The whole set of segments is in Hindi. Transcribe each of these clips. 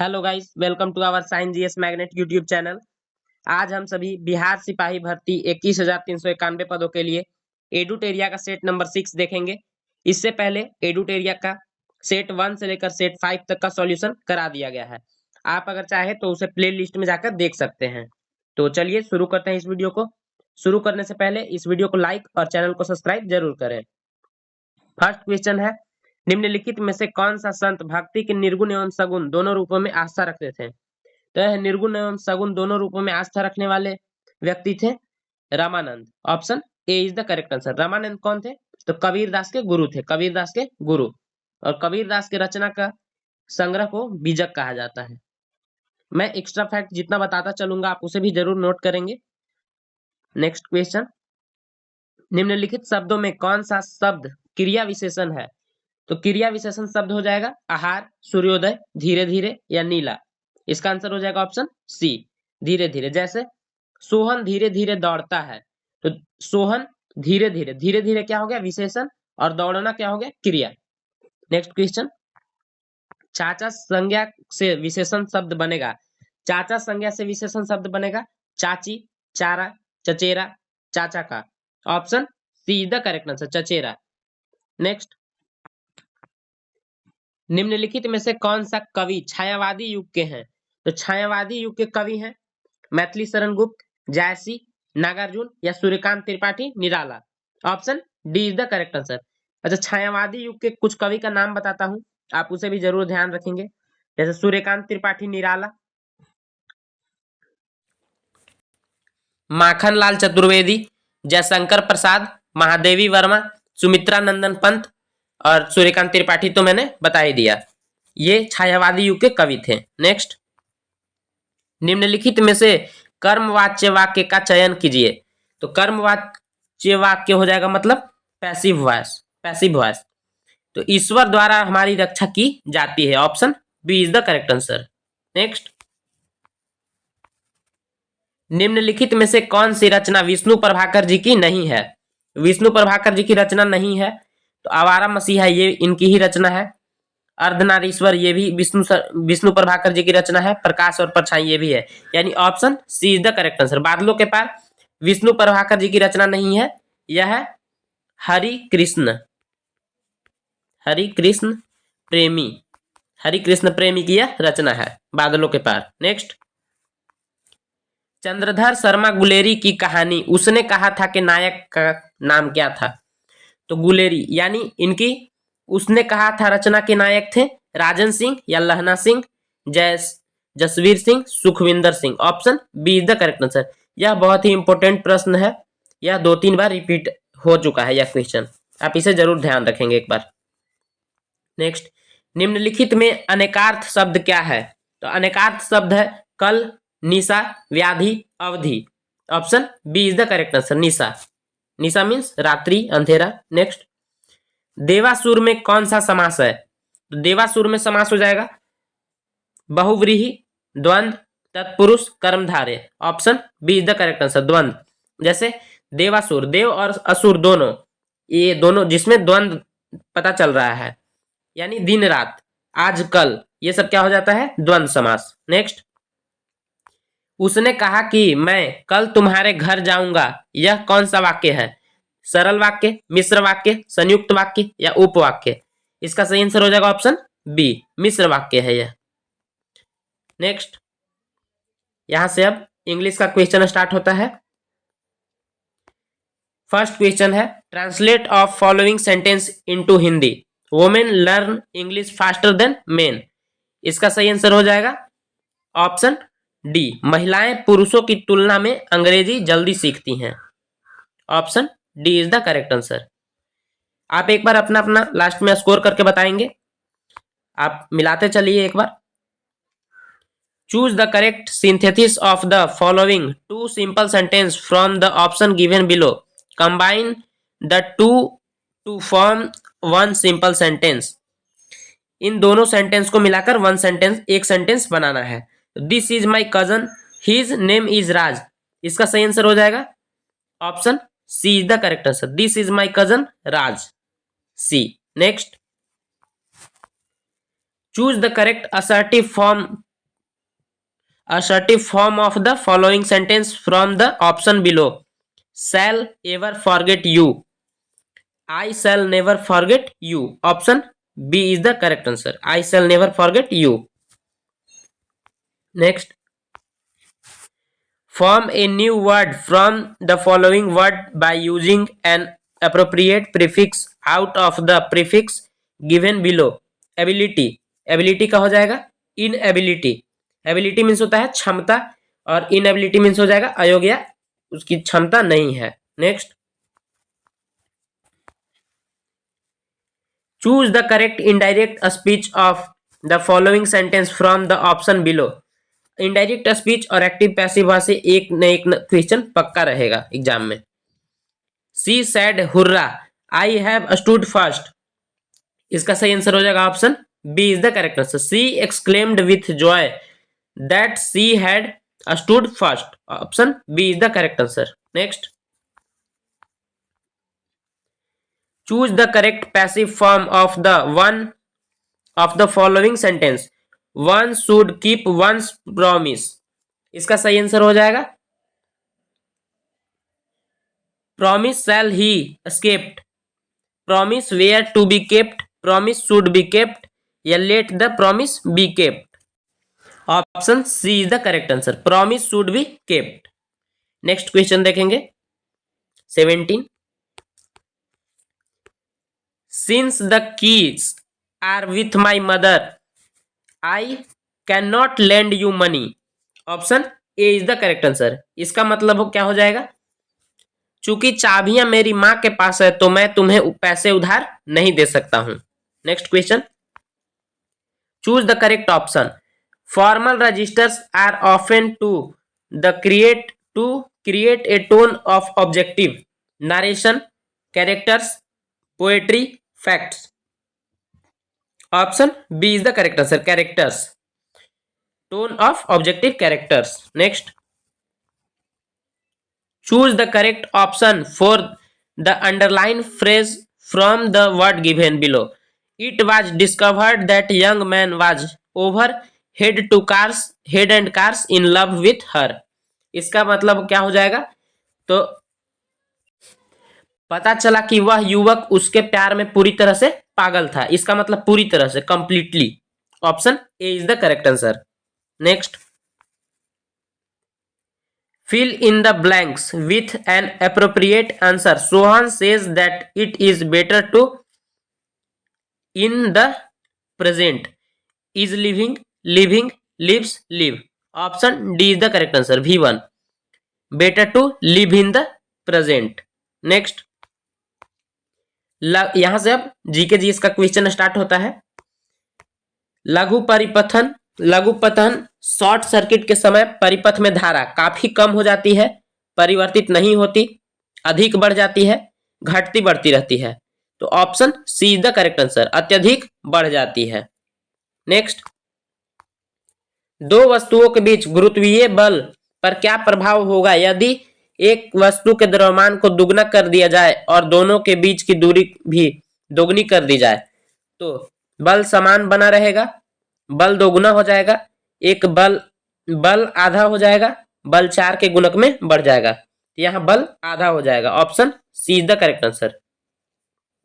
Hello guys, welcome to our science GS magnet YouTube channel. आज हम सभी बिहार सिपाही भर्ती 21,391 पदों के लिए एडुटेरिया का सेट नंबर 6 देखेंगे। इससे पहले एडुटेरिया का सेट 1 से लेकर सेट 5 तक का सॉल्यूशन करा दिया गया है। आप अगर चाहे तो उसे प्ले लिस्ट में जाकर देख सकते हैं। तो चलिए शुरू करते हैं इस वीडियो को। शुरू करने से पहले इस वीडियो को लाइक और चैनल को सब्सक्राइब जरूर करें। फर्स्ट क्वेश्चन है, निम्नलिखित में से कौन सा संत भक्ति के निर्गुण एवं सगुण दोनों रूपों में आस्था रखते थे? तो यह निर्गुण एवं सगुण दोनों रूपों में आस्था रखने वाले व्यक्ति थे Ramanand. Option A is the correct answer. Ramanand कौन थे? तो कबीरदास के गुरु थे, कबीरदास के गुरु। और कबीरदास के रचना का संग्रह को बीजक कहा जाता है। मैं एक्स्ट्रा फैक्ट जितना बताता चलूंगा आप उसे भी जरूर नोट करेंगे। नेक्स्ट क्वेश्चन, निम्नलिखित शब्दों में कौन सा शब्द क्रिया विशेषण है? तो क्रिया विशेषण शब्द हो जाएगा आहार, सूर्योदय, धीरे धीरे या नीला। इसका आंसर हो जाएगा ऑप्शन सी, धीरे धीरे। जैसे सोहन धीरे धीरे दौड़ता है, तो सोहन धीरे धीरे, धीरे धीरे क्या हो गया विशेषण, और दौड़ना क्या हो गया क्रिया। नेक्स्ट क्वेश्चन, चाचा संज्ञा से विशेषण शब्द बनेगा। चाचा संज्ञा से विशेषण शब्द बनेगा चाची, चारा, चचेरा, चाचा का। Option C is the correct answer, चचेरा। नेक्स्ट, निम्नलिखित में से कौन सा कवि छायावादी युग के हैं? तो छायावादी युग के कवि हैं मैथिली शरण गुप्त, जायसी, नागार्जुन या Suryakant Tripathi Nirala. Option D is the correct answer. अच्छा, छायावादी युग के कुछ कवि का नाम बताता हूं, आप उसे भी जरूर ध्यान रखेंगे। जैसे सूर्यकांत त्रिपाठी निराला, माखनलाल चतुर्वेदी, जयशंकर प्रसाद, महादेवी वर्मा, सुमित्रा नंदन पंत और सूर्यकांत त्रिपाठी तो मैंने बता ही दिया। ये छायावादी युग के कवि थे। नेक्स्ट, निम्नलिखित में से कर्मवाच्य वाक्य का चयन कीजिए। तो कर्मवाच्य वाक्य हो जाएगा मतलब पैसिव वॉइस, पैसिव वॉइस। तो ईश्वर द्वारा हमारी रक्षा की जाती है। Option B is the correct answer. Next, निम्नलिखित में से कौन सी रचना विष्णु प्रभाकर जी की नहीं है? विष्णु प्रभाकर जी की रचना नहीं है, तो आवारा मसीहा ये इनकी ही रचना है। अर्धनारीश्वर ये भी विष्णु प्रभाकर जी की रचना है। प्रकाश और परछाई ये भी है, यानी option C is the correct answer. बादलों के पार विष्णु प्रभाकर जी की रचना नहीं है, यह है हरि कृष्ण प्रेमी, हरि कृष्ण प्रेमी की यह रचना है बादलों के पार। नेक्स्ट, चंद्रधर शर्मा गुलेरी की कहानी उसने कहा था कि नायक का नाम क्या था? तो गुलेरी यानी इनकी उसने कहा था रचना के नायक थे राजन सिंह या Lehna Singh, Jasvir Singh, Sukhvinder Singh. Option B is the correct answer. यह बहुत ही इंपॉर्टेंट प्रश्न है, यह 2-3 बार रिपीट हो चुका है यह क्वेश्चन, आप इसे जरूर ध्यान रखेंगे एक बार। नेक्स्ट, निम्नलिखित में अनेकार्थ शब्द क्या है? तो अनेकार्थ शब्द है कल, निशा, व्याधि, अवधि। Option B is the correct answer, निशा। निशा मीन्स रात्रि, अंधेरा। नेक्स्ट, देवासुर में कौन सा समास है? तो देवासुर में समास हो जाएगा बहुव्रीहि, द्वंद्व, तत्पुरुष, कर्मधारय। Option B is the correct answer, द्वंद्व। जैसे देवासुर, देव और असुर दोनों, ये दोनों जिसमें द्वंद्व पता चल रहा है, यानी दिन रात, आज कल, ये सब क्या हो जाता है द्वंद्व समास। नेक्स्ट, उसने कहा कि मैं कल तुम्हारे घर जाऊंगा, यह कौन सा वाक्य है? सरल वाक्य, मिश्र वाक्य, संयुक्त वाक्य या उपवाक्य? इसका सही आंसर हो जाएगा ऑप्शन बी, मिश्र वाक्य है यह। नेक्स्ट, यहां से अब इंग्लिश का क्वेश्चन स्टार्ट होता है। फर्स्ट क्वेश्चन है, translate of following sentence into Hindi. Women learn English faster than main. इसका सही आंसर हो जाएगा ऑप्शन डी, महिलाएं पुरुषों की तुलना में अंग्रेजी जल्दी सीखती हैं। Option D is the correct answer. आप एक बार अपना अपना लास्ट में स्कोर करके बताएंगे, आप मिलाते चलिए एक बार। Choose the correct synthesis of the following two simple sentence from the option given below. Combine the two to form one simple sentence. इन दोनों सेंटेंस को मिलाकर वन सेंटेंस, एक सेंटेंस बनाना है। This is my cousin, his name is Raj. इसका सही आंसर हो जाएगा option C is the correct answer, this is my cousin Raj, C. Next, choose the correct assertive form assertive form of the following sentence from the option below. Shall ever forget you. I shall never forget you. Option B is the correct answer. I shall never forget you. Next, form a new word from the following word by using an appropriate prefix out of the prefix given below. Ability, ability का हो जाएगा inability. Ability मीन्स होता है क्षमता और inability मीन्स हो जाएगा अयोग्य, उसकी क्षमता नहीं है. Next, choose the correct indirect speech of the following sentence from the option below. Indirect speech और एक्टिव पैसिव वहां से एक न एक क्वेश्चन पक्का रहेगा एग्जाम में. She said hurrah I have stood first. इसका सही आंसर हो जाएगा option B is the correct answer. She exclaimed with joy that she had stood first. Option B is the correct answer. Next, choose the correct passive form of the one of the following sentence. One should keep one's promise. इसका सही आंसर हो जाएगा promise shall he escaped, promise where to be kept, promise should be kept या let the promise be kept. Option C is the correct answer. promise should be kept. Next question देखेंगे 17. Since the keys are with my mother, I cannot lend you money. Option A is the correct answer. इसका मतलब क्या हो जाएगा, चूंकि चाबियां मेरी मां के पास है तो मैं तुम्हें पैसे उधार नहीं दे सकता हूं. Next question, choose the correct option. Formal registers are often to create a tone of objective narration, characters, poetry, facts. Option B is the correct answer. Characters, tone of objective characters. Next, choose the correct option for the underlined phrase from the word given below. It was discovered that young man was over head and cars in love with her. इसका मतलब क्या हो जाएगा, तो पता चला कि वह युवक उसके प्यार में पूरी तरह से पागल था. इसका मतलब पूरी तरह से, completely. Option A is the correct answer. Next, fill in the blanks with an appropriate answer. Sohan says that it is better to in the present. Is living, lives, live. Option D is the correct answer. V1. Better to live in the present. Next, यहां से अब जीके जीएस का क्वेश्चन स्टार्ट होता है. लघु पतन शॉर्ट सर्किट के समय परिपथ में धारा काफी कम हो जाती है, परिवर्तित नहीं होती, अधिक बढ़ जाती है, घटती बढ़ती रहती है. तो option C is the correct answer. अत्यधिक बढ़ जाती है. नेक्स्ट, दो वस्तुओं के बीच गुरुत्वीय बल पर क्या प्रभाव होगा यदि एक वस्तु के द्रव्यमान को दुगना कर दिया जाए और दोनों के बीच की दूरी भी दोगुनी कर दी जाए. तो बल समान बना रहेगा, बल दोगुना हो जाएगा, एक बल आधा हो जाएगा, बल 4 के गुणक में बढ़ जाएगा. यहां बल आधा हो जाएगा. Option C is the correct answer.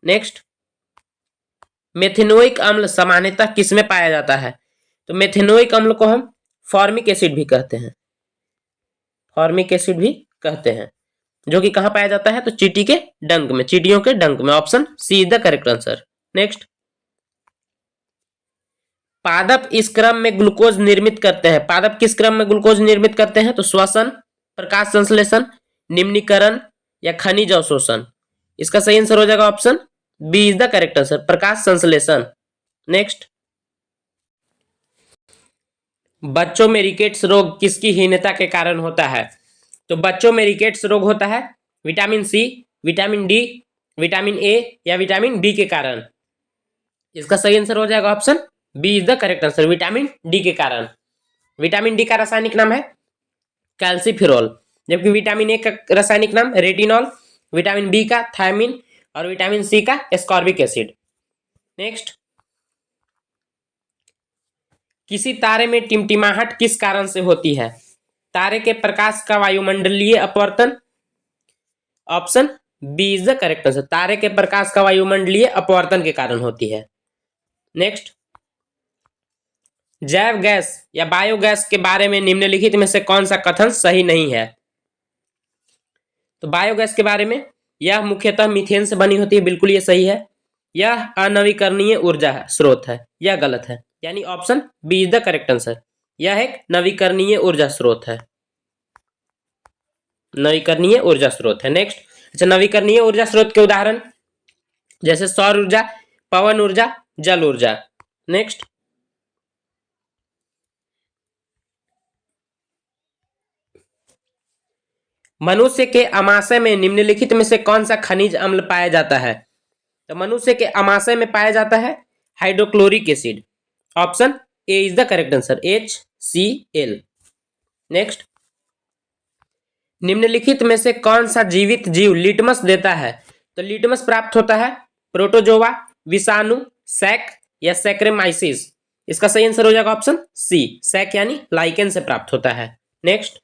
Next, methanoic अम्ल सामान्यतः किसमें पाया जाता है. तो मेथेनोइक अम्ल को हम फॉर्मिक एसिड भी कहते हैं, जो कि कहां पाया जाता है, तो चींटियों के डंक में. Option C is the correct answer. Next, पादप इस क्रम में ग्लूकोज निर्मित करते हैं. पादप किस क्रम में ग्लूकोज निर्मित करते हैं, तो श्वसन, प्रकाश संश्लेषण, निम्नीकरण या खनिज अवशोषण. इसका सही आंसर हो जाएगा option B is the correct answer. प्रकाश संश्लेषण. नेक्स्ट, बच्चों में रिकेट्स रोग किसकी हीनता के कारण होता है. तो बच्चों में रिकेट्स रोग होता है vitamin C, vitamin D, vitamin A या विटामिन डी के कारण. इसका सही आंसर हो जाएगा option B is the correct answer. Vitamin D के कारण. विटामिन डी का रासायनिक नाम है कैल्सिफिरोल, जबकि विटामिन ए का रासायनिक नाम रेटिनॉल, विटामिन बी का थायमिन और विटामिन सी का एस्कॉर्बिक एसिड. नेक्स्ट, किसी तारे में टिमटिमाहट किस कारण से होती है? तारे के प्रकाश का वायुमंडलीय अपवर्तन। Option B is the correct answer. तारे के प्रकाश का वायुमंडलीय अपवर्तन के कारण होती है। नेक्स्ट, जैव गैस या बायोगैस के बारे में निम्नलिखित में से कौन सा कथन सही नहीं है? तो बायोगैस के बारे में, यह मुख्यतः मीथेन से बनी होती है, बिल्कुल ये सही है। यह अनवीकरणीय ऊर्जा स्रोत है, यह गलत है, यानी option B is the correct answer. यह एक नवीकरणीय ऊर्जा स्रोत है, नवीकरणीय ऊर्जा स्रोत है। नेक्स्ट, अच्छा, नवीकरणीय ऊर्जा स्रोत के उदाहरण जैसे सौर ऊर्जा, पवन ऊर्जा, जल ऊर्जा। नेक्स्ट, मनुष्य के आमाशय में निम्नलिखित में से कौन सा खनिज अम्ल पाया जाता है? तो मनुष्य के आमाशय में पाया जाता है hydrochloric acid. Option A is the correct answer, HCl। Next, निम्नलिखित में से कौन सा जीवित जीव लिटमस देता है? तो लिटमस प्राप्त होता है प्रोटोजोआ, विषाणु, सैक या सैक्रेमाइसिस। इसका सही आंसर हो जाएगा ऑप्शन सी, सैक यानी लाइकेन से प्राप्त होता है। नेक्स्ट,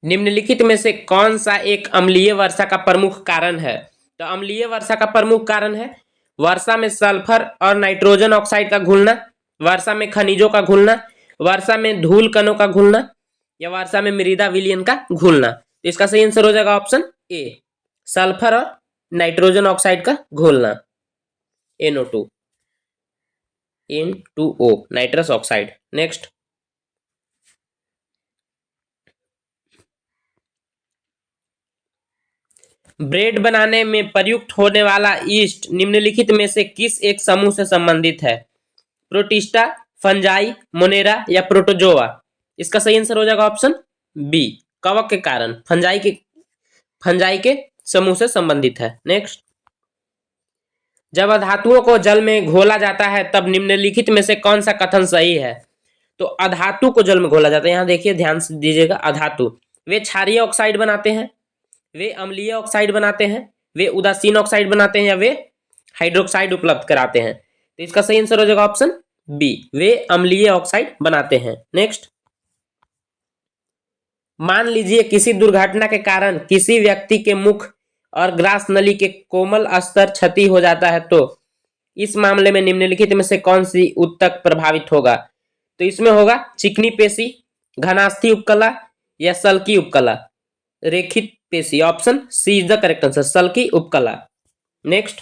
निम्नलिखित में से कौन सा एक अम्लीय वर्षा का प्रमुख कारण है? तो अम्लीय वर्षा का प्रमुख कारण है वर्षा में सल्फर और नाइट्रोजन ऑक्साइड का घुलना, वर्षा में खनिजों का घुलना, वर्षा में धूल कणों का घुलना या वर्षा में मृदा विलयन का घुलना। तो इसका सही आंसर हो जाएगा ऑप्शन ए, सल्फर और नाइट्रोजन ऑक्साइड का घुलना, NO2, N2O, nitrous oxide. Next, bread बनाने में प्रयुक्त होने वाला ईस्ट निम्नलिखित में से किस एक समूह से संबंधित है? प्रोटिस्टा, फंजाई, मोनेरा या प्रोटोजोआ। इसका सही आंसर हो जाएगा ऑप्शन बी, कवक के कारण, फंजाई के समूह से संबंधित है। नेक्स्ट, जब अधातुओं को जल में घोला जाता है तब निम्नलिखित में से कौन सा कथन सही है? तो अधातु को जल में घोला जाता है, यहां देखिए ध्यान से दीजिएगा, अधातु वे क्षारीय ऑक्साइड बनाते हैं, वे अम्लीय ऑक्साइड बनाते हैं, वे उदासीन ऑक्साइड बनाते हैं या वे हाइड्रोक्साइड उपलब्ध कराते हैं। तो इसका सही आंसर हो जाएगा ऑप्शन बी, वे अम्लीय ऑक्साइड बनाते हैं। नेक्स्ट, मान लीजिए किसी दुर्घटना के कारण किसी व्यक्ति के मुख और ग्रास नली के कोमल स्तर क्षति हो जाता है, तो इस मामले में निम्नलिखित में से कौन सी ऊतक प्रभावित होगा? तो इसमें होगा चिकनी पेशी, घनास्थी उपकला या सल्की उपकला, रेखित पेशी। Option C is the correct answer, सल्की उपकला। नेक्स्ट,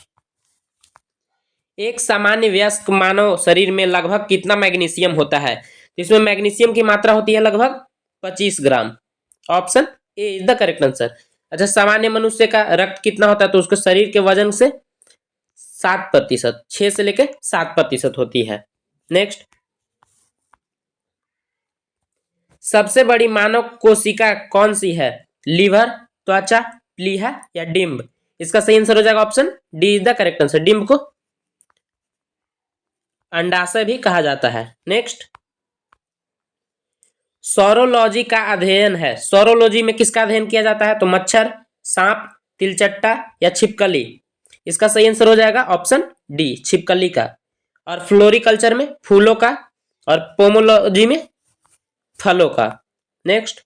एक सामान्य वयस्क मानव शरीर में लगभग कितना मैग्नीशियम होता है? इसमें मैग्नीशियम की मात्रा होती है लगभग 25 gram. Option A is the correct answer. अच्छा, सामान्य मनुष्य का रक्त कितना होता है? तो उसके शरीर के वजन से 7%, 6 से लेकर 7% होती है। नेक्स्ट, सबसे बड़ी मानव कोशिका कौन सी है? लीवर, त्वचा, प्लीहा या डिम्ब। इसका सही आंसर हो जाएगा option D is the correct answer. डिम्ब को अंडाशय भी कहा जाता है। नेक्स्ट, सौरोलॉजी का अध्ययन है, सौरोलॉजी में किसका अध्ययन किया जाता है? तो मच्छर, सांप, तिलचट्टा या छिपकली। इसका सही आंसर हो जाएगा ऑप्शन डी, छिपकली का। और फ्लोरिकल्चर में फूलों का और पोमोलॉजी में फलों का। नेक्स्ट,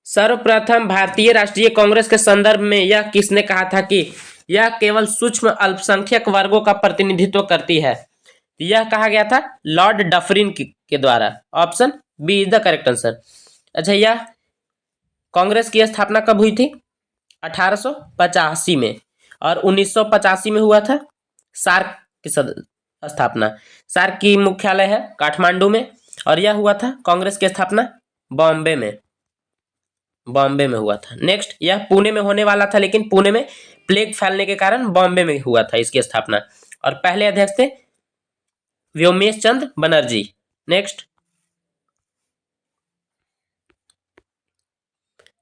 सर्वप्रथम भारतीय राष्ट्रीय कांग्रेस के संदर्भ में यह किसने कहा था कि यह केवल सूक्ष्म अल्पसंख्यक वर्गों का प्रतिनिधित्व करती है? यह कहा गया था लॉर्ड डफरिन के द्वारा। Option B is the correct answer. अच्छा, यह कांग्रेस की स्थापना कब हुई थी? 1885 में, और 1985 में हुआ था सार्क की स्थापना। सार्क की मुख्यालय है काठमांडू में, और यह हुआ था कांग्रेस की स्थापना बॉम्बे में हुआ था। नेक्स्ट, यह पुणे में होने वाला था, लेकिन पुणे में प्लेग फैलने के कारण बॉम्बे में हुआ था इसकी स्थापना, और पहले अध्यक्ष थे व्योमेश चंद्र बनर्जी। नेक्स्ट,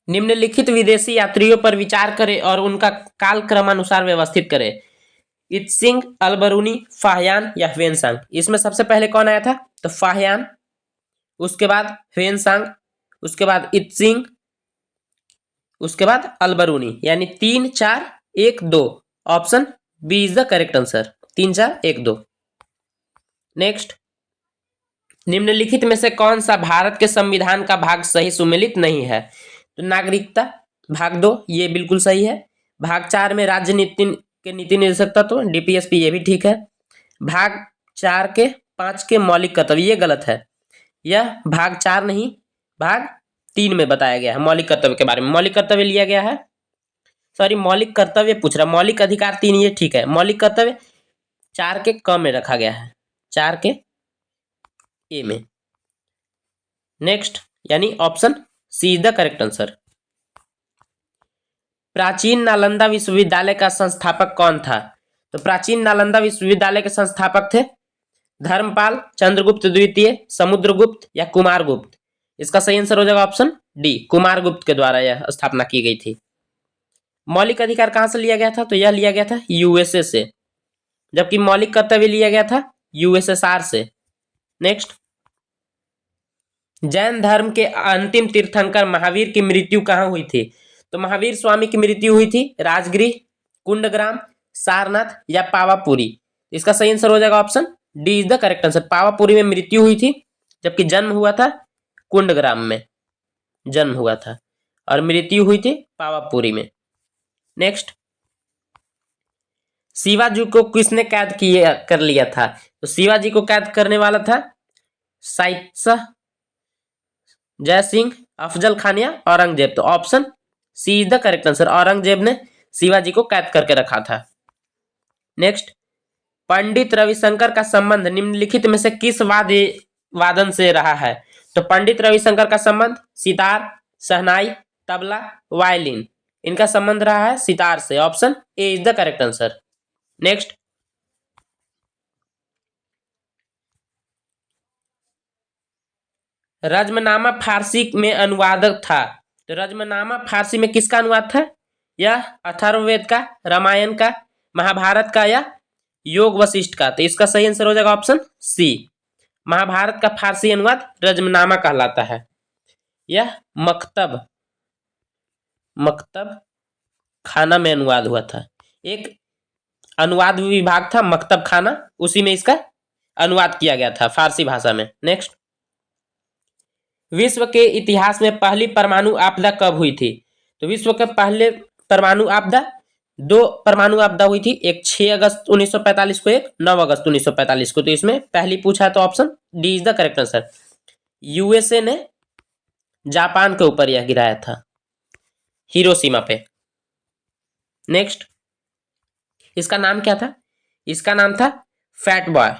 निम्नलिखित विदेशी यात्रियों पर विचार करें और उनका काल क्रमानुसार व्यवस्थित करें। इत्सिंग, अलबरूनी, फाहयान या ह्वेनसांग। इसमें सबसे पहले कौन आया था? तो फाहयान, उसके बाद ह्वेनसांग, उसके बाद इत्सिंग, उसके बाद अलबरूनी, यानी 3, 4, 1, 2। Option B is the correct answer. 3 4 1 2। Next, निम्नलिखित में से कौन सा भारत के संविधान का भाग सही सुमेलित नहीं है? तो नागरिकता भाग 2 ये बिल्कुल सही है। भाग 4 में राज्य नीति के नीति निर्देशक तत्व डीपीएसपी ये भी ठीक है। भाग 4 के 5 के मौलिक कर्तव्य ये गलत है। यह भाग 4 नहीं भाग 3 में बताया गया है मौलिक कर्तव्य के बारे में। मौलिक कर्तव्य लिया गया है, सॉरी मौलिक कर्तव्य पूछ रहा, मौलिक अधिकार 3 ये ठीक है। मौलिक कर्तव्य 4 के क में रखा गया है, 4 के ए में। नेक्स्ट, यानी option C is the correct answer. प्राचीन नालंदा विश्वविद्यालय का संस्थापक कौन था? तो प्राचीन नालंदा विश्वविद्यालय के संस्थापक थे धर्मपाल, चंद्रगुप्त द्वितीय, समुद्रगुप्त या कुमारगुप्त। इसका सही आंसर हो जाएगा ऑप्शन डी, कुमारगुप्त के द्वारा यह स्थापना की गई थी। मौलिक अधिकार कहां से लिया गया था? तो यह लिया गया था यूएसए से, जबकि मौलिक कर्तव्य लिया गया था यूएसएसआर से। नेक्स्ट, जैन धर्म के अंतिम तीर्थंकर महावीर की मृत्यु कहां हुई थी? तो महावीर स्वामी की मृत्यु हुई थी राजगृह, कुंडग्राम, सारनाथ या पावापुरी। इसका सही आंसर हो जाएगा option D is the correct answer. Pawapuri में मृत्यु हुई थी, जबकि जन्म हुआ था कुंडग्राम में जन्म हुआ था और मृत्यु हुई थी पावापुरी में। नेक्स्ट, शिवाजी को किसने कैद कर लिया था? तो शिवाजी को कैद करने वाला था शाह, जय सिंह, अफजल खान या औरंगजेब। तो option C is the correct answer, Aurangzeb ने शिवाजी को कैद करके रखा था। नेक्स्ट, पंडित रविशंकर का संबंध निम्नलिखित में से किस वादन से रहा है? तो पंडित रविशंकर का संबंध सितार, शहनाई, तबला, वायलिन, इनका संबंध रहा है सितार से। Option A is the correct answer. Next, Razmnama Farsi में अनुवादक था। तो रज्मनामा फारसी में किसका अनुवाद था? यह अथर्ववेद का, रामायण का, महाभारत का या योग वशिष्ठ का। तो इसका सही आंसर हो जाएगा ऑप्शन सी, महाभारत का फारसी अनुवाद रज्मनामा कहलाता है। यह मकतब खाना में अनुवाद हुआ था। एक अनुवाद विभाग था मकतब खाना, उसी में इसका अनुवाद किया गया था फारसी भाषा में। नेक्स्ट, विश्व के इतिहास में पहली परमाणु आपदा कब हुई थी? तो विश्व के पहले परमाणु आपदा 2 परमाणु आपदा हुई थी, एक 6 अगस्त 1945 को, एक 9 अगस्त 1945 को। तो इसमें पहली पूछा तो option D is the correct answer. USA ने जापान के ऊपर यह गिराया था, हिरोशिमा पे। नेक्स्ट, इसका नाम क्या था? इसका नाम था फैट बॉय।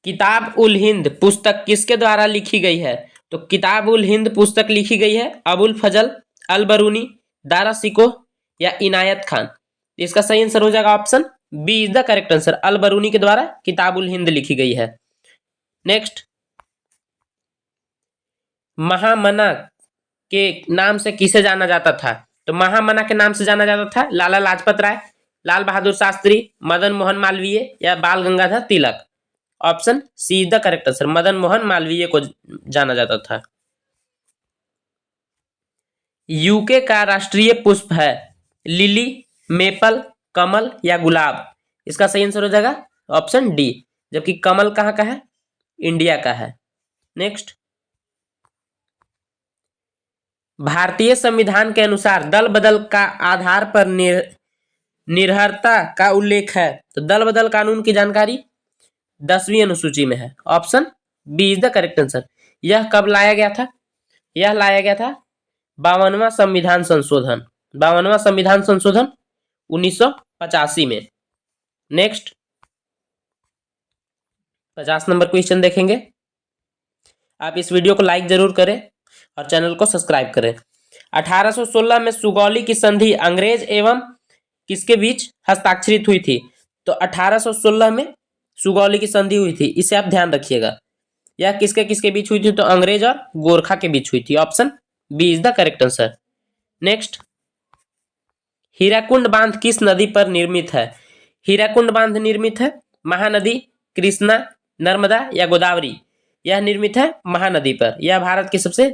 किताब उल हिंद पुस्तक किसके द्वारा लिखी गई है? तो किताब उल हिंद पुस्तक लिखी गई है अबुल फजल अल बरूनी, दारा सिकोह या इनायत खान। इसका सही आंसर हो जाएगा option B is the correct answer, Al Biruni के द्वारा किताब उल हिंद लिखी गई है। नेक्स्ट, महामना के नाम से किसे जाना जाता था? तो महामना के नाम से जाना जाता था लाला लाजपत राय, लाल बहादुर शास्त्री, मदन मोहन मालवीय या Bal Gangadhar Tilak. Option C is the correct answer, Madan Mohan Malviya को जाना जाता था। यूके का राष्ट्रीय पुष्प है लिली, मेपल, कमल या गुलाब। इसका सही आंसर हो जाएगा ऑप्शन डी, जबकि कमल कहाँ का है? इंडिया का है। नेक्स्ट, भारतीय संविधान के अनुसार दल बदल का आधार पर निर्भरता का उल्लेख है। तो दल बदल कानून की जानकारी 10वीं अनुसूची में है। Option B is the correct answer. यह कब लाया गया था? यह लाया गया था 52वां संविधान संशोधन, 52वां संविधान संशोधन 1985 में। नेक्स्ट, 50 नंबर क्वेश्चन देखेंगे। आप इस वीडियो को लाइक जरूर करें और चैनल को सब्सक्राइब करें। 1816 में सुगौली की संधि अंग्रेज एवं किसके बीच हस्ताक्षरित हुई थी? तो 1816 में सुगौली की संधि हुई थी, इसे आप ध्यान रखिएगा। यह किसके किसके बीच हुई थी? तो अंग्रेज और गोरखा के बीच हुई थी। Option B is the correct answer. Next, Hirakud बांध किस नदी पर निर्मित है? हीराकुंड बांध निर्मित है महानदी, कृष्णा, नर्मदा या गोदावरी। यह निर्मित है महानदी पर। यह भारत की सबसे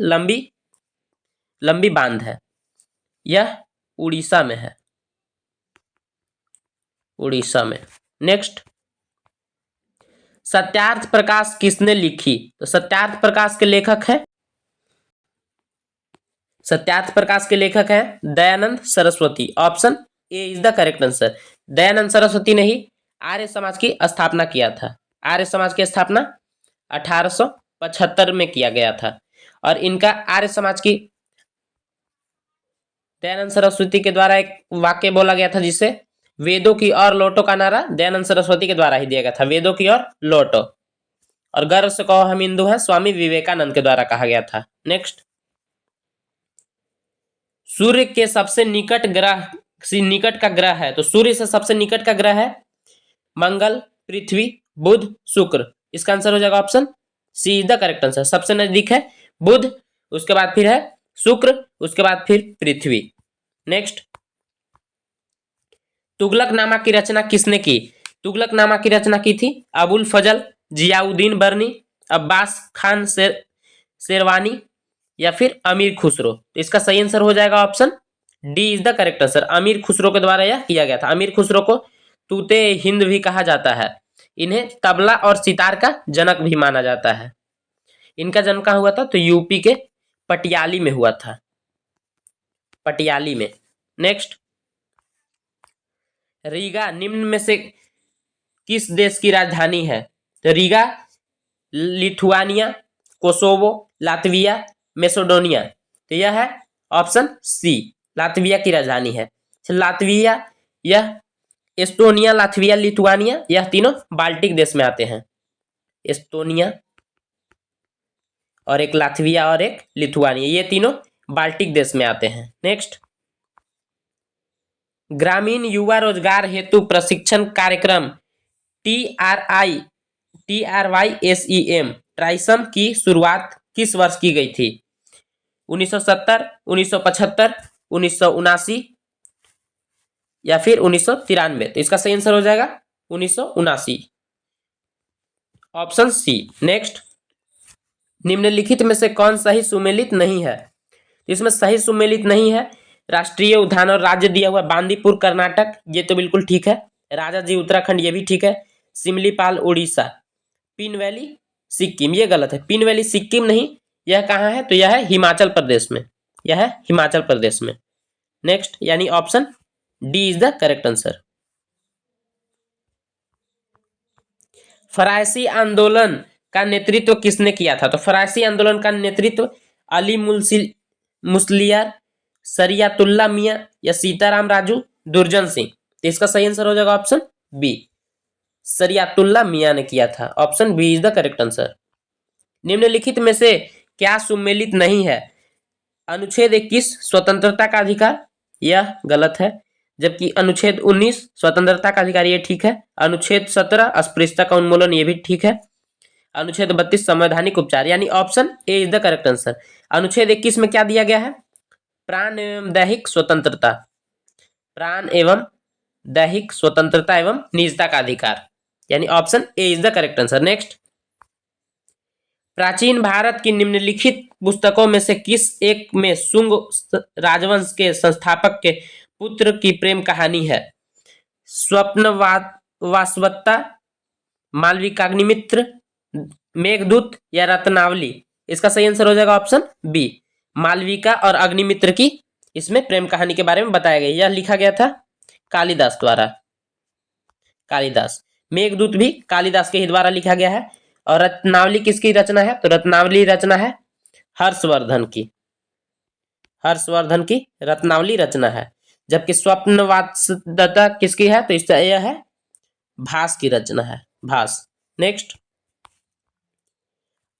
लंबी बांध है। यह उड़ीसा में है। उड़ीसा में। नेक्स्ट, सत्यार्थ प्रकाश किसने लिखी? तो सत्यार्थ प्रकाश के लेखक है, सत्यार्थ प्रकाश के लेखक है Dayanand Saraswati. Option A is the correct answer. Dayanand Saraswati ने ही आर्य समाज की स्थापना किया था। आर्य समाज की स्थापना 1875 में किया गया था और इनका आर्य समाज की दयानंद सरस्वती के द्वारा एक वाक्य बोला गया था जिसे वेदों की ओर लौटो का नारा दयानंद सरस्वती के द्वारा ही दिया गया था। वेदों की ओर लौटो और गर्व से कहो हम हिंदू हैं, स्वामी विवेकानंद के द्वारा कहा गया था। नेक्स्ट, सूर्य के सबसे निकट ग्रह, निकट का ग्रह है तो सूर्य से सबसे निकट का ग्रह है मंगल, पृथ्वी, बुध, शुक्र। इसका आंसर हो जाएगा option C is the correct answer. सबसे नजदीक है बुध, उसके बाद फिर है शुक्र, उसके बाद फिर पृथ्वी। नेक्स्ट, तुगलकनामा की रचना किसने की? तुगलकनामा की रचना की थी अबुल फजल, जियाउद्दीन बर्नी, अब्बास खान शेरवानी या फिर अमीर खुसरो। तो इसका सही आंसर हो जाएगा option D is the correct answer. अमीर खुसरो के द्वारा यह किया गया था। अमीर खुसरो को तूते हिंद भी कहा जाता है। इन्हें तबला और सितार का जनक भी माना जाता है। इनका जन्म कहाँ हुआ था? तो यूपी के पटियाली में हुआ था, पटियाली में। नेक्स्ट, रीगा निम्न में से किस देश की राजधानी है? तो Riga Lithuania, Kosovo, Latvia, Macedonia. तो यह है ऑप्शन सी, लातविया की राजधानी है। लातविया, यह एस्टोनिया, लातविया, लिथुआनिया, यह तीनों बाल्टिक देश में आते हैं। एस्टोनिया और एक लातविया और एक लिथुआनिया, ये तीनों बाल्टिक देश में आते हैं। नेक्स्ट, ग्रामीण युवा रोजगार हेतु प्रशिक्षण कार्यक्रम TRYSEM ट्राइसम की शुरुआत किस वर्ष की गई थी? 1970, 1975, 1979 या फिर 1993। तो इसका सही आंसर हो जाएगा 1979, ऑप्शन सी। नेक्स्ट, निम्नलिखित में से कौन सही सुमेलित नहीं है? इसमें सही सुमेलित नहीं है राष्ट्रीय उद्यान और राज्य दिया हुआ बांदीपुर कर्नाटक, ये तो बिल्कुल ठीक है। राजाजी उत्तराखंड, ये भी ठीक है। सिमलीपाल उड़ीसा, पिन वैली सिक्किम, ये गलत है। पिन वैली सिक्किम नहीं, यह कहाँ है? तो यह है हिमाचल प्रदेश में, यह है हिमाचल प्रदेश में। नेक्स्ट, यानी option D is the correct answer. Faraizi आंदोलन का नेतृत्व किसने किया था? तो फरायसी आंदोलन का नेतृत्व अली मुस्लियार, सरियातुल्ला मियां या सीताराम राजू, दुर्जन सिंह। तो इसका सही आंसर हो जाएगा ऑप्शन बी, सरियातुल्ला मियां ने किया था। Option B is the correct answer. निम्नलिखित में से क्या सुमेलित नहीं है? अनुच्छेद 21 स्वतंत्रता का अधिकार, यह गलत है। जबकि अनुच्छेद 19 स्वतंत्रता का अधिकार, ये ठीक है। अनुच्छेद 17 अस्पृश्यता का उन्मूलन, ये भी ठीक है। अनुच्छेद 32 संवैधानिक उपचार, यानी option A is the correct answer. अनुच्छेद 21 में क्या दिया गया है? प्राण एवं दैहिक स्वतंत्रता, प्राण एवं दैहिक स्वतंत्रता एवं निजता का अधिकार, यानी option A is the correct answer. Next, प्राचीन भारत की निम्नलिखित पुस्तकों में से किस एक में शुंग राजवंश के संस्थापक के पुत्र की प्रेम कहानी है? स्वप्नवासवत्ता, मालविकाग्निमित्र, मेघदूत या रत्नावली। इसका सही आंसर हो जाएगा ऑप्शन बी, मालविका और अग्निमित्र की इसमें प्रेम कहानी के बारे में बताया गया। यह लिखा गया था कालिदास द्वारा, कालिदास। मेघदूत भी कालिदास के ही द्वारा लिखा गया है। और रत्नावली किसकी रचना है? तो रत्नावली रचना है हर्षवर्धन की, हर्षवर्धन की रत्नावली रचना है। जबकि स्वप्नवासवत्ता किसकी है? तो इसका यह है भास की रचना है, भास। नेक्स्ट,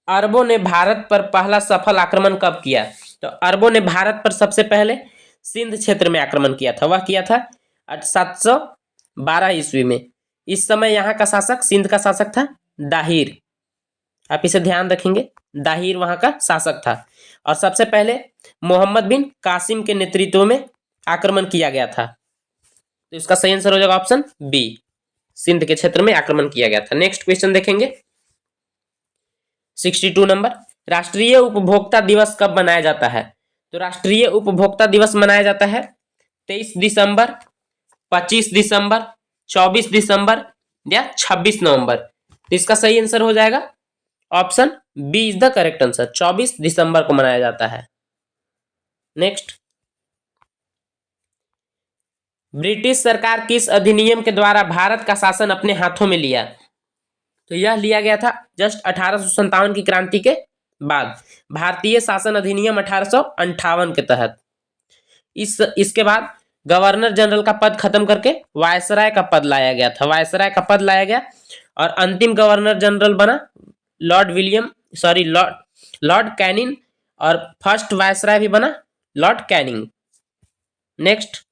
अरबों ने भारत पर पहला सफल आक्रमण कब किया? तो अरबों ने भारत पर सबसे पहले सिंध क्षेत्र में आक्रमण किया था। वह किया था 712 ईस्वी में। इस समय यहाँ का शासक, सिंध का शासक था दाहिर। आप इसे ध्यान रखेंगे, दाहिर वहां का शासक था। और सबसे पहले मोहम्मद बिन कासिम के नेतृत्व में आक्रमण किया गया था। तो इसका सही आंसर हो जाएगा ऑप्शन बी, सिंध के क्षेत्र में आक्रमण किया गया था। नेक्स्ट क्वेश्चन देखेंगे 62 नंबर, राष्ट्रीय उपभोक्ता दिवस कब मनाया जाता है? तो राष्ट्रीय उपभोक्ता दिवस मनाया जाता है 23 दिसंबर, 25 दिसंबर, 24 दिसंबर या 26 नवंबर। तो इसका सही आंसर हो जाएगा option B is the correct answer, 24 दिसंबर को मनाया जाता है। नेक्स्ट, ब्रिटिश सरकार किस अधिनियम के द्वारा भारत का शासन अपने हाथों में लिया? तो यह लिया गया था जस्ट 1857 की क्रांति के बाद, भारतीय शासन अधिनियम 1858 के तहत। इसके बाद गवर्नर जनरल का पद खत्म करके वायसराय का पद लाया गया था, वायसराय का पद लाया गया और अंतिम गवर्नर जनरल बना लॉर्ड कैनिंग और फर्स्ट वायसराय भी बना लॉर्ड कैनिंग। नेक्स्ट,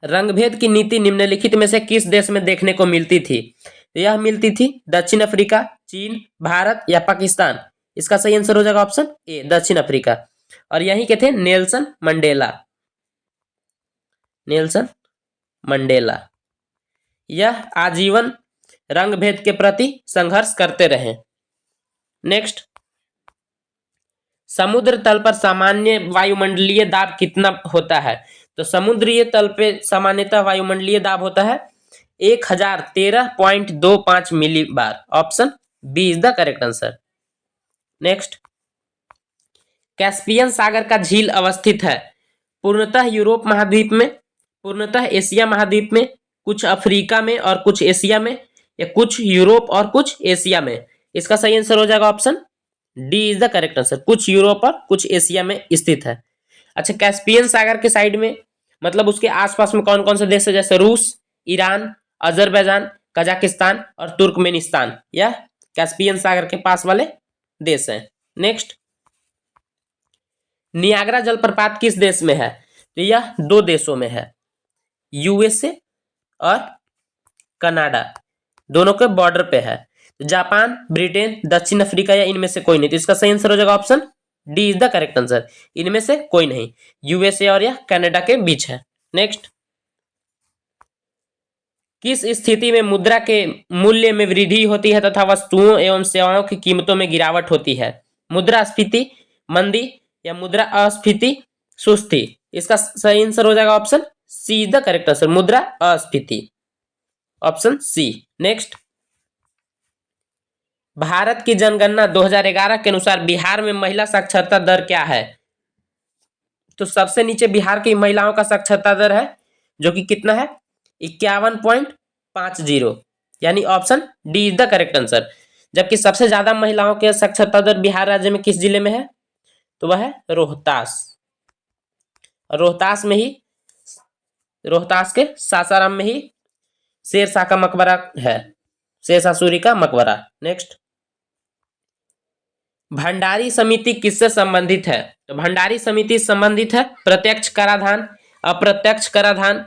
रंगभेद की नीति निम्नलिखित में से किस देश में देखने को मिलती थी? यह मिलती थी दक्षिण अफ्रीका, चीन, भारत या पाकिस्तान। इसका सही आंसर हो जाएगा ऑप्शन ए, दक्षिण अफ्रीका। और यहीं के थे नेल्सन मंडेला। नेल्सन मंडेला यह आजीवन रंगभेद के प्रति संघर्ष करते रहे। नेक्स्ट, समुद्र तल पर सामान्य वायुमंडलीय दाब कितना होता है? तो समुद्रीय तल पे सामान्यतः वायुमंडलीय दाब होता है 1013.25 millibar. Option B is the correct answer. Next, Caspian सागर का झील अवस्थित है पूर्णतः यूरोप महाद्वीप में, पूर्णतः एशिया महाद्वीप में, कुछ अफ्रीका में और कुछ एशिया में, या कुछ यूरोप और कुछ एशिया में। इसका सही आंसर हो जाएगा option D is the correct answer, कुछ यूरोप और कुछ एशिया में स्थित है। अच्छा, कैस्पियन सागर के साइड में मतलब उसके आसपास में कौन कौन से देश है? जैसे रूस, ईरान, अजरबैजान, कजाकिस्तान और तुर्कमेनिस्तान, यह कैस्पियन सागर के पास वाले देश हैं। नेक्स्ट, नियाग्रा जलप्रपात किस देश में है? तो यह दो देशों में है, यूएसए और कनाडा, दोनों के बॉर्डर पे है। जापान, ब्रिटेन, दक्षिण अफ्रीका या इनमें से कोई नहीं। तो इसका सही आंसर हो जाएगा option D is the correct answer, इनमें से कोई नहीं, यूएसए और यह कनाडा के बीच है। नेक्स्ट, किस स्थिति में मुद्रा के मूल्य में वृद्धि होती है तथा वस्तुओं एवं सेवाओं की कीमतों में गिरावट होती है? मुद्रास्फीति, मंदी या मुद्रा अस्फीति, सुस्ती। इसका सही आंसर हो जाएगा option C is the correct answer, मुद्रा अस्फीति, ऑप्शन सी। नेक्स्ट, भारत की जनगणना 2011 के अनुसार बिहार में महिला साक्षरता दर क्या है? तो सबसे नीचे बिहार की महिलाओं का साक्षरता दर है जो कि कितना है 51.50, यानी option D is the correct answer. जबकि सबसे ज्यादा महिलाओं के साक्षरता दर बिहार राज्य में किस जिले में है? तो वह है रोहतास। रोहतास के सासाराम में ही शेरशाह का मकबरा है, शेरशाह सूरी का मकबरा। नेक्स्ट, भंडारी समिति किससे संबंधित है? तो भंडारी समिति संबंधित है प्रत्यक्ष कराधान, अप्रत्यक्ष कराधान,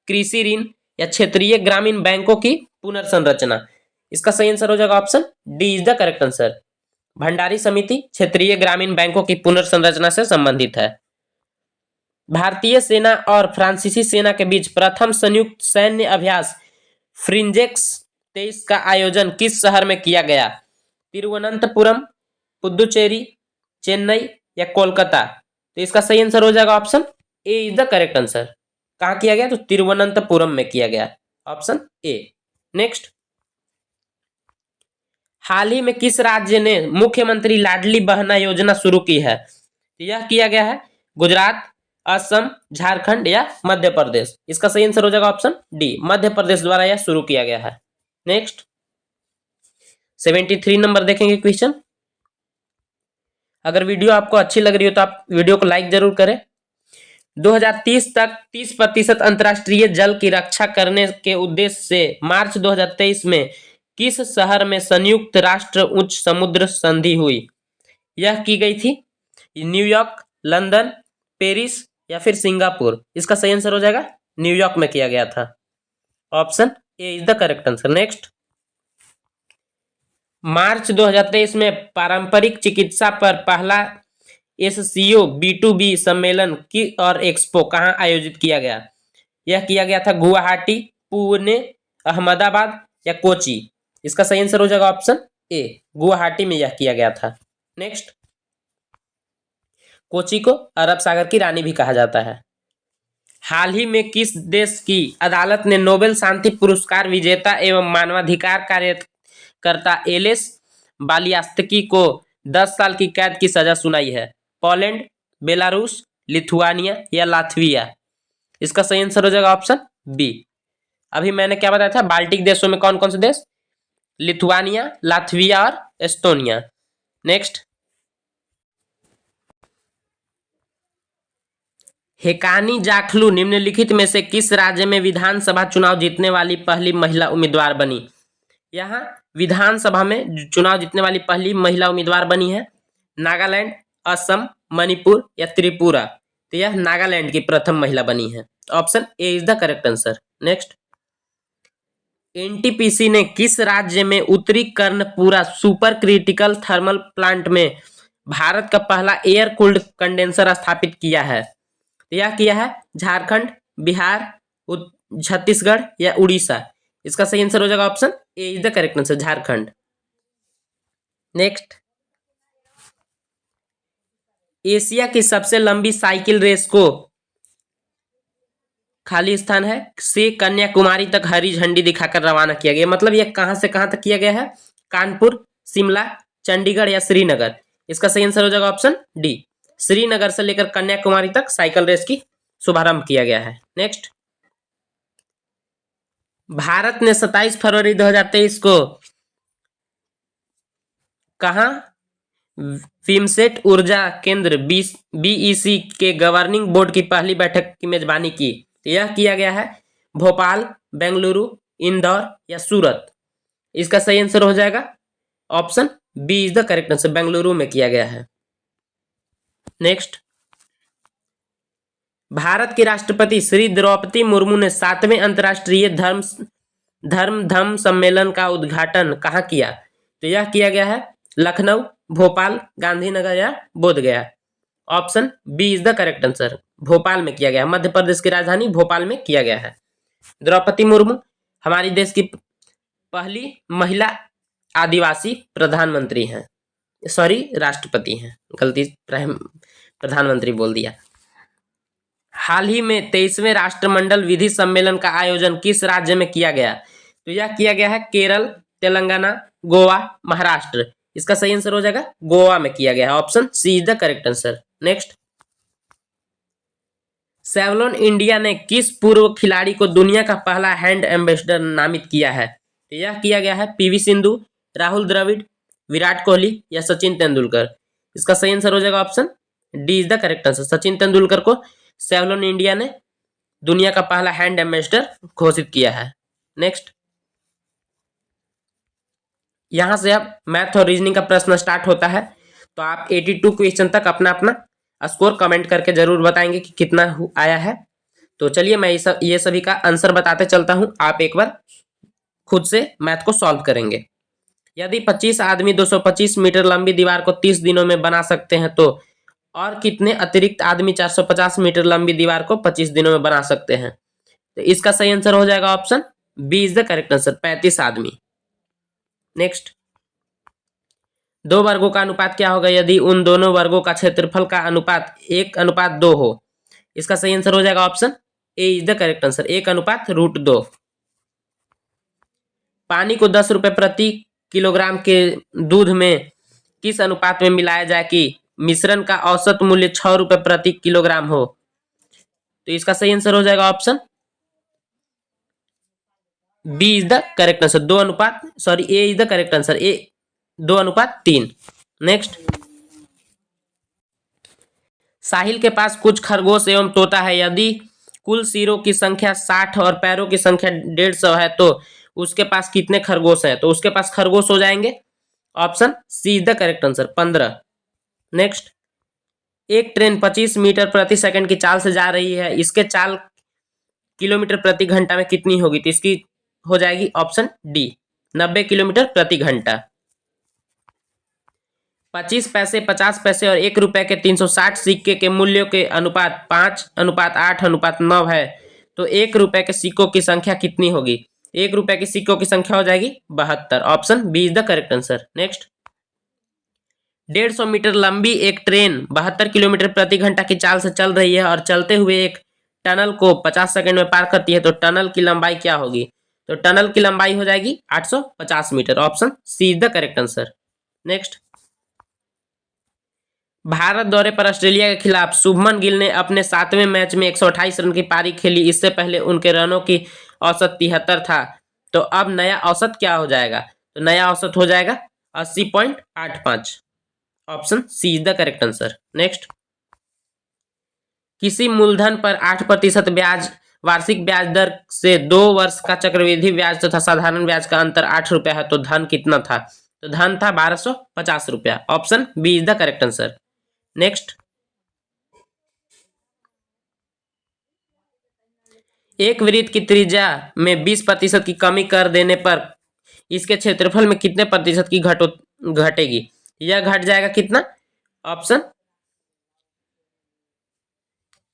कृषि ऋण या क्षेत्रीय ग्रामीण बैंकों की पुनर्संरचना। इसका सही आंसर हो जाएगा option D is the correct answer, Bhandari समिति क्षेत्रीय ग्रामीण बैंकों की पुनर्संरचना से संबंधित है। भारतीय सेना और फ्रांसीसी सेना के बीच प्रथम संयुक्त सैन्य अभ्यास फ्रिंजेक्स 23 का आयोजन किस शहर में किया गया? तिरुवनंतपुरम, पुदुचेरी, चेन्नई या कोलकाता। तो इसका सही आंसर हो जाएगा option A is the correct answer. कहाँ किया गया? तो तिरुवनंतपुरम में किया गया, ऑप्शन ए। नेक्स्ट, हाल ही में किस राज्य ने मुख्यमंत्री लाडली बहना योजना शुरू की है? तो यह किया गया है गुजरात, असम, झारखंड या मध्य प्रदेश। इसका सही आंसर हो जाएगा ऑप्शन डी, मध्य प्रदेश द्वारा यह शुरू किया गया है। नेक्स्ट, 73 नंबर देखेंगे क्वेश्चन। अगर वीडियो आपको अच्छी लग रही हो तो आप वीडियो को लाइक जरूर करें। 2030 तक 30% अंतर्राष्ट्रीय जल की रक्षा करने के उद्देश्य से मार्च 2023 में किस शहर में संयुक्त राष्ट्र उच्च समुद्र संधि हुई? यह की गई थी न्यूयॉर्क, लंदन, पेरिस या फिर सिंगापुर। इसका सही आंसर हो जाएगा न्यूयॉर्क में किया गया था, option A is the correct answer. Next, मार्च 2023 में पारंपरिक चिकित्सा पर पहला एससीओ B2B सम्मेलन की और एक्सपो कहाँ आयोजित किया गया? यह किया गया था गुवाहाटी, पुणे, अहमदाबाद या कोची। इसका सही आंसर हो जाएगा ऑप्शन ए, गुवाहाटी में यह किया गया था। नेक्स्ट, कोची को अरब सागर की रानी भी कहा जाता है। हाल ही में किस देश की अदालत ने नोबेल शांति पुरस्कार विजेता एवं मानवाधिकार कार्यकर्ता एलेस बालियास्की को 10 साल की कैद की सजा सुनाई है? पोलैंड, बेलारूस, लिथुआनिया या लातविया? इसका सही आंसर हो जाएगा ऑप्शन बी। अभी मैंने क्या बताया था, बाल्टिक देशों में कौन कौन से देश? लिथुआनिया, लातविया और एस्टोनिया। नेक्स्ट, हेकानी जाखलू निम्नलिखित में से किस राज्य में विधानसभा चुनाव जीतने वाली पहली महिला उम्मीदवार बनी? यहाँ विधानसभा में चुनाव जीतने वाली पहली महिला उम्मीदवार बनी है नागालैंड, असम, मणिपुर या त्रिपुरा? तो यह नागालैंड की प्रथम महिला बनी है। Option A is the correct answer. Next, NTPC ने किस राज्य में उत्तरी Karanpura super critical thermal plant में भारत का पहला एयर कूल्ड कंडेंसर स्थापित किया है? यह किया है झारखंड, बिहार, छत्तीसगढ़ या उड़ीसा? इसका सही आंसर हो जाएगा option A is the correct answer, Jharkhand. Next, Asia की सबसे लंबी साइकिल रेस को खाली स्थान है से कन्याकुमारी तक हरी झंडी दिखाकर रवाना किया गया। मतलब यह कहां से कहां तक किया गया है? कानपुर, शिमला, चंडीगढ़ या श्रीनगर? इसका सही आंसर हो जाएगा ऑप्शन डी, श्रीनगर से लेकर कन्याकुमारी तक साइकिल रेस की शुभारंभ किया गया है। नेक्स्ट, भारत ने 27 फरवरी 2023 को कहां विमसेट ऊर्जा केंद्र बीईसी के गवर्निंग बोर्ड की पहली बैठक की मेजबानी की? यह किया गया है भोपाल, बेंगलुरु, इंदौर या सूरत? इसका सही आंसर हो जाएगा option B is the correct answer, Bengaluru में किया गया है। नेक्स्ट, भारत की राष्ट्रपति श्री द्रौपदी मुर्मू ने 7वें अंतर्राष्ट्रीय धर्म सम्मेलन का उद्घाटन कहाँ किया? तो यह किया गया है लखनऊ, भोपाल, गांधीनगर या Bodhgaya? Option B is the correct answer, Bhopal में किया गया है। मध्य प्रदेश की राजधानी भोपाल में किया गया है। द्रौपदी मुर्मू हमारी देश की पहली महिला आदिवासी प्रधानमंत्री हैं, सॉरी राष्ट्रपति हैं, गलती प्रधानमंत्री बोल दिया। हाल ही में 23वें राष्ट्रमंडल विधि सम्मेलन का आयोजन किस राज्य में किया गया? तो यह किया गया है केरल, तेलंगाना, गोवा, महाराष्ट्र? इसका सही आंसर हो जाएगा गोवा में किया गया है। Option C is the correct answer. Next, Savlon India ने किस पूर्व खिलाड़ी को दुनिया का पहला हैंड एम्बेसडर नामित किया है? तो यह किया गया है पीवी सिंधु, राहुल द्रविड़, विराट कोहली या सचिन तेंदुलकर? इसका सही आंसर हो जाएगा option D is the correct answer, Sachin Tendulkar को सेवलॉन इंडिया ने दुनिया का पहला हैंड एम्बेसडर घोषित किया है। नेक्स्ट, यहां से अब मैथ और रीजनिंग का प्रश्न स्टार्ट होता है, तो आप 82 क्वेश्चन तक अपना अपना स्कोर कमेंट करके जरूर बताएंगे कि कितना आया है। तो चलिए मैं ये सभी का आंसर बताते चलता हूं, आप एक बार खुद से मैथ को सॉल्व करेंगे। यदि 25 आदमी 225 मीटर लंबी दीवार को 30 दिनों में बना सकते हैं तो और कितने अतिरिक्त आदमी 450 मीटर लंबी दीवार को 25 दिनों में बना सकते हैं? तो इसका सही आंसर हो जाएगा option B is the correct answer, 35 आदमी। नेक्स्ट, दो वर्गों का अनुपात क्या होगा यदि उन दोनों वर्गों का क्षेत्रफल का अनुपात 1:2 हो? इसका सही आंसर हो जाएगा option A is the correct answer, 1:√2। पानी को 10 रुपए प्रति किलोग्राम के दूध में किस अनुपात में मिलाया जाए कि मिश्रण का औसत मूल्य 6 रुपए प्रति किलोग्राम हो? तो इसका सही आंसर हो जाएगा option B is the correct answer, A is the correct answer, 2:3। Next, Sahil के पास कुछ खरगोश एवं तोता है, यदि कुल सिरों की संख्या 60 और पैरों की संख्या 150 है तो उसके पास कितने खरगोश हैं? तो उसके पास खरगोश हो जाएंगे option C is the correct answer, 15। Next, एक ट्रेन 25 मीटर प्रति सेकंड की चाल से जा रही है, इसके चाल किलोमीटर प्रति घंटा में कितनी होगी? तो इसकी हो जाएगी ऑप्शन डी, 90 किलोमीटर प्रति घंटा। 25 पैसे, 50 पैसे और 1 रुपए के 360 सिक्के के मूल्यों के अनुपात 5:8:9 है, तो 1 रुपए के सिक्कों की संख्या कितनी होगी? 1 रुपए के सिक्कों की संख्या हो जाएगी 72। Option B is the correct answer. Next, 150 metre लंबी एक ट्रेन 72 किलोमीटर प्रति घंटा की चाल से चल रही है और चलते हुए एक टनल को 50 सेकंड में पार करती है तो टनल की लंबाई क्या होगी? तो टनल की लंबाई हो जाएगी 850 metre. Option C is the correct answer. Next, Bharat दौरे पर ऑस्ट्रेलिया के खिलाफ शुभमन गिल ने अपने 7वें मैच में 128 रन की पारी खेली। इससे पहले उनके रनों की औसत 73 था। तो अब नया औसत क्या हो जाएगा? तो नया औसत हो जाएगा 80.85। Option C is the correct answer. Next, किसी मूलधन पर 8% ब्याज वार्षिक ब्याज दर से 2 वर्ष का चक्रवृद्धि ब्याज तथा साधारण ब्याज का अंतर 8 रुपया है तो धन कितना था? तो धन था 1250 रुपया। Option B is the correct answer. Next, एक वृत्त की त्रिज्या में 20% की कमी कर देने पर इसके क्षेत्रफल में कितने प्रतिशत की घटेगी? यह घट जाएगा कितना? ऑप्शन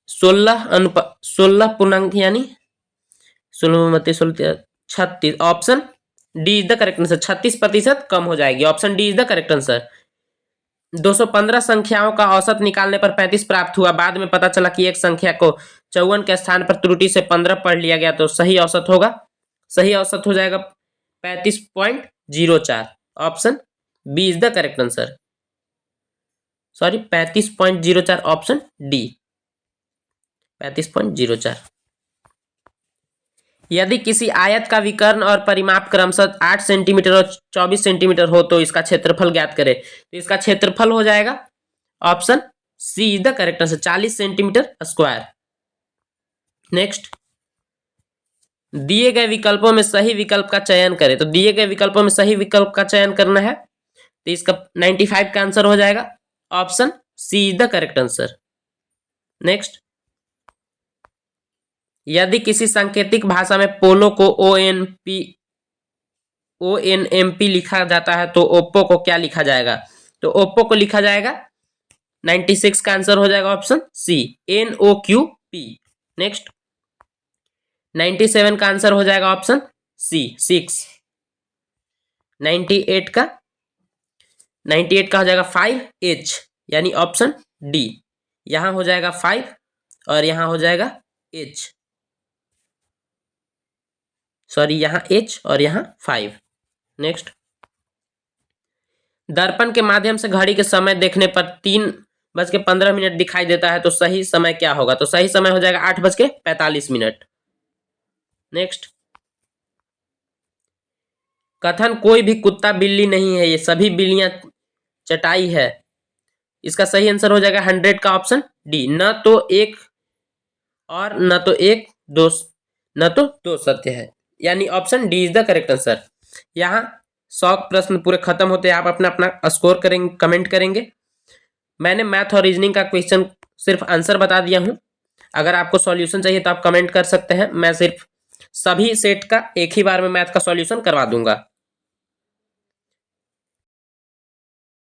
16 पूर्णांक यानी 36। Option D is the correct answer. 36% कम हो जाएगी। Option D is the correct answer. 215 संख्याओं का औसत निकालने पर 35 प्राप्त हुआ। बाद में पता चला कि एक संख्या को 54 के स्थान पर त्रुटि से 15 पढ़ लिया गया तो सही औसत होगा, सही औसत हो जाएगा 35.04। Option B is the correct answer. Sorry 35.04। Option D 35.04। यदि किसी आयत का विकर्ण और परिमाप क्रमशः 8 सेंटीमीटर और 24 सेंटीमीटर हो तो इसका क्षेत्रफल ज्ञात करें। तो इसका क्षेत्रफल हो जाएगा option C is the correct answer, 40 centimetre square. Next, दिए गए विकल्पों में सही विकल्प का चयन करें। तो दिए गए विकल्पों में सही विकल्प का चयन करना है तो इसका 95 का आंसर हो जाएगा। Option C is the correct answer. Next, यदि किसी सांकेतिक भाषा में पोलो को ONMP लिखा जाता है तो ओप्पो को क्या लिखा जाएगा? तो ओप्पो को लिखा जाएगा 96 का आंसर हो जाएगा ऑप्शन सी NOQP। नेक्स्ट, 97 का आंसर हो जाएगा ऑप्शन सी 6। 98 का हो जाएगा 5H यानी ऑप्शन डी। यहां हो जाएगा 5 और यहां हो जाएगा H, सॉरी यहां H और यहां 5। नेक्स्ट, दर्पण के माध्यम से घड़ी के समय देखने पर 3:15 दिखाई देता है तो सही समय क्या होगा? तो सही समय हो जाएगा 8:45। नेक्स्ट, कथन कोई भी कुत्ता बिल्ली नहीं है, ये सभी बिल्लियां चटाई है। इसका सही आंसर हो जाएगा 100 का ऑप्शन डी। न तो एक और न तो एक दो, न तो दो सत्य है, यानी option D is the correct answer. यहाँ 100 प्रश्न पूरे खत्म होते हैं। आप अपना अपना स्कोर करेंगे, कमेंट करेंगे। मैंने मैथ और रीजनिंग का क्वेश्चन सिर्फ आंसर बता दिया हूं। अगर आपको सॉल्यूशन चाहिए तो आप कमेंट कर सकते हैं। मैं सिर्फ सभी सेट का एक ही बार में मैथ का सॉल्यूशन करवा दूंगा।